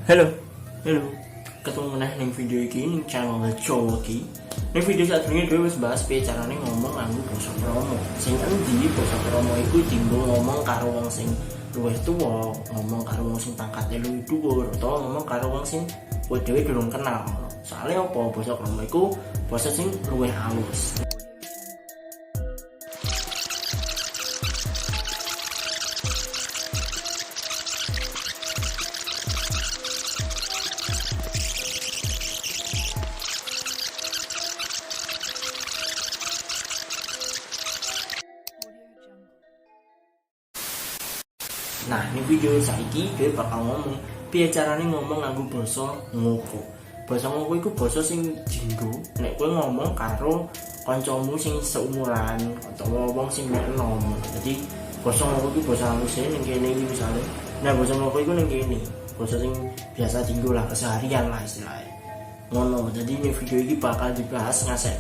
Halo, halo. Ketemu meneh ning video iki ning channel Jowo iki. Ning video sadurunge dhewe wis bahas piye carane ngomong nganggo basa krama. Sing endi basa krama iku dienggo ngomong karo wong sing luwih tuwa, ngomong karo wong sing pangkate luwih dhuwur, utawa ngomong karo wong sing kowe dhewe durung kenal. Soale apa basa krama iku basa sing luwih halus. Nah, ini video saiki dhewe bakal ngomong piye carane ngomong nganggo basa ngoko. Basa ngoko iku basa sing dienggo nek kowe ngomong karo kancamu sing seumuran utawa wong sing enom. Jadi basa ngoko iku basa halus ning kene iki misale. Nah, basa ngoko iku ning kene. Basa sing biasa dienggo lah keseharian lah istilahnya. Ngono. Jadi ini video iki bakal dibahas ngasih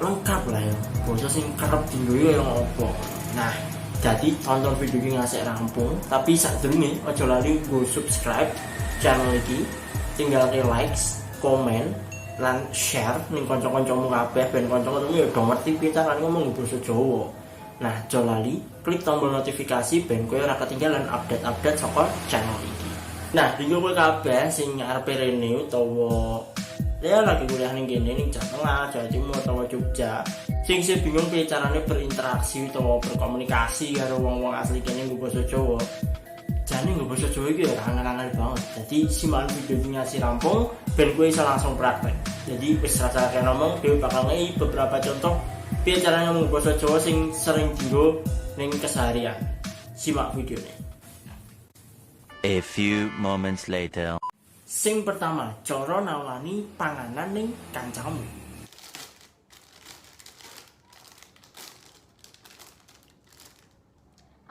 lengkap lah ya. Basa sing kerep dienggo yo opo. Nah, jadi tonton video ini ngasih rampung, tapi sadurunge aja lali go subscribe channel ini, tinggal ke likes, komen, lan share ning kanca-kancamu kabeh ben kanca-kancamu ya do ngerti piye carane ngomong basa Jawa. Nah, aja lali klik tombol notifikasi ben kowe ora ketinggalan update-update saka channel ini. Nah, dinggo kowe kabeh sing arepe rene utawa ya lagi kuliah ning kene ning Jawa Tengah, Jawa Timur utawa Jogja. Sing bingung piye carane berinteraksi utawa berkomunikasi karo wong-wong asli kene nggo basa Jawa. Jane nggo basa Jawa iki ora angel-angel banget. Jadi simak video ini ngasih rampung ben kowe iso langsung praktek. Jadi wis rasa kaya ngomong dhewe bakal ngai beberapa contoh piye carane ngomong basa Jawa sing sering dienggo ning keseharian. Simak videonya. A few moments later. Sing pertama, cara nawani panganan ning kancamu.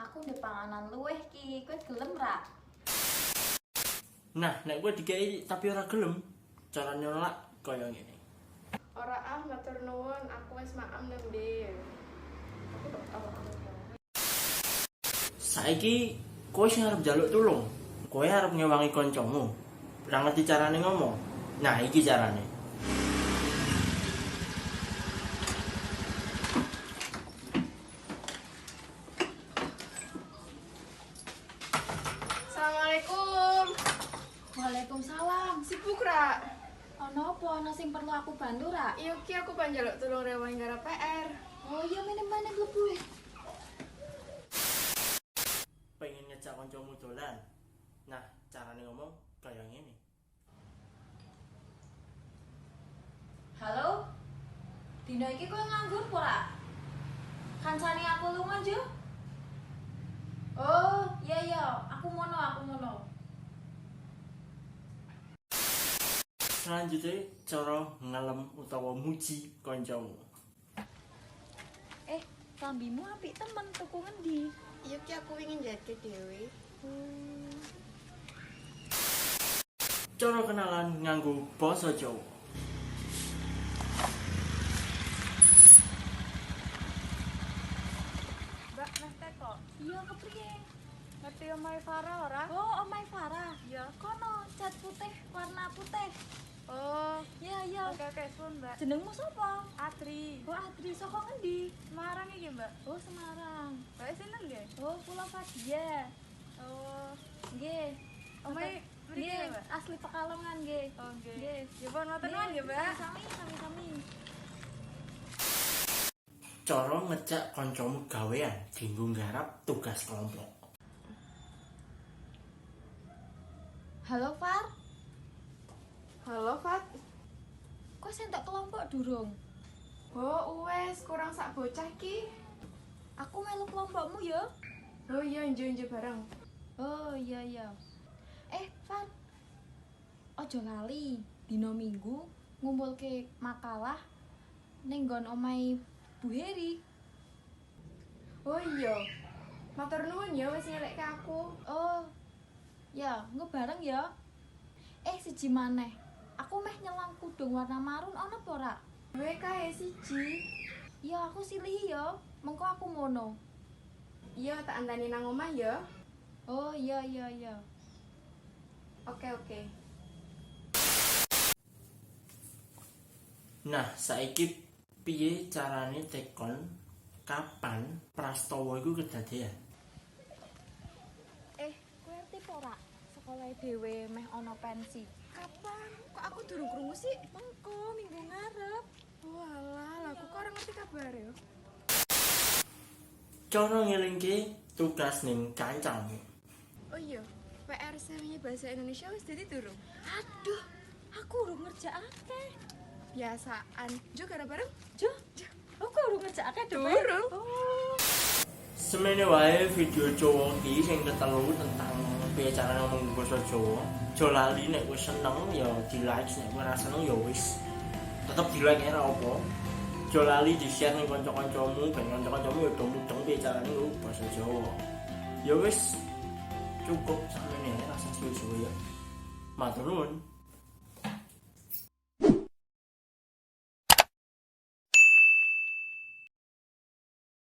Aku ndek panganan luweh ki, kowe gelem ra? Nah, nek kowe dikei tapi ora gelem, cara nyolak kaya ngene. Ora matur nuwun, aku wis maem nembe. Saiki kowe sing arep njaluk tulung, kowe arep ngewangi kancamu. Ora ngerti carane ngomong. Nah, iki carane. Assalamualaikum. Waalaikumsalam. Sibuk ra? Ono apa ana sing perlu aku bantu ra? Iya ki aku panjaluk tulung rewangi gara PR. Oh iya meneh-meneh mlebu. Pengen ngejak kancamu dolan. Nah, carane ngomong kaya ngene. Halo? Dino iki kowe nganggur apa ra? Kancane aku lunga jo? Oh, iya, aku mono. Selanjutnya cara ngelem utawa muji kancamu. Lambimu apik temen tuku ngendi? Iya ki aku ingin jake dhewe. Cara kenalan nganggo basa Jawa. Mbak, meh teko. Iya kepriye? Ngerti omahe Farah ora? Oh, omahe Farah. Iya. Kono cat putih, warna putih. Oh, Iya. oke sun, Mbak. Jenengmu sapa? Atri. Oh, Adri saka ngendi? Semarang iki, Mbak. Oh, Semarang. Mbak sinten nggih? Oh, Pulau Fadia. Oh, Nggih. omahe mriki Nggih, ya, Mbak? asli Pekalongan nggih. Oh, nggih. Nggih. Ya pun matur nuwun nggih, Mbak. Sami-sami. Cara ngejak kancamu gawean dienggo nggarap tugas kelompok. Halo, Far. Halo, Fat. Kok sentok kelompok durung? Oh, wes kurang sak bocah ki. Aku melu kelompokmu ya. Oh iya, njo bareng. Oh, iya. Far. Ojo lali, dino Minggu ngumpulke makalah ning nggon omahe Bu Heri. Oh iya. Matur nuwun ya wis nyelekke aku. Oh. Ya, ngebareng ya. Siji maneh. Aku meh nyelang kudung warna marun ana apa ora? Kowe kae siji. Ya aku silih ya. Mengko aku mono. Iya, tak andani nang omah ya. Oh iya. Oke. Nah, saiki piye carane tekon kapan prastawa iku kedadean? Kowe ngerti apa ora? Sekolah dhewe meh ana pensi. Kapan? Kok aku durung krungu sih? Mengko minggu ngarep. Walah, lah aku kok ora ngerti kabar ya. Cara ngelingke tugas ning kancamu. Oh iya, PR seminya bahasa Indonesia wis dadi durung? Aduh, aku urung ngerjakake. Biasaan. Jo gara bareng? Jo, aku urung ngerjakake Durung. Oh. Semene wae video Jawa iki sing ketelu tentang piye carane ngomong basa Jawa. Jo lali nek wis seneng ya di-like, nek ora seneng ya wis tetep di-like ora apa. Jo lali di-share ning kanca-kancamu ben kanca-kancamu ya do mudeng piye carane ngomong basa Jawa. Ya wis cukup samene rasa suwe-suwe ya. Matur nuwun.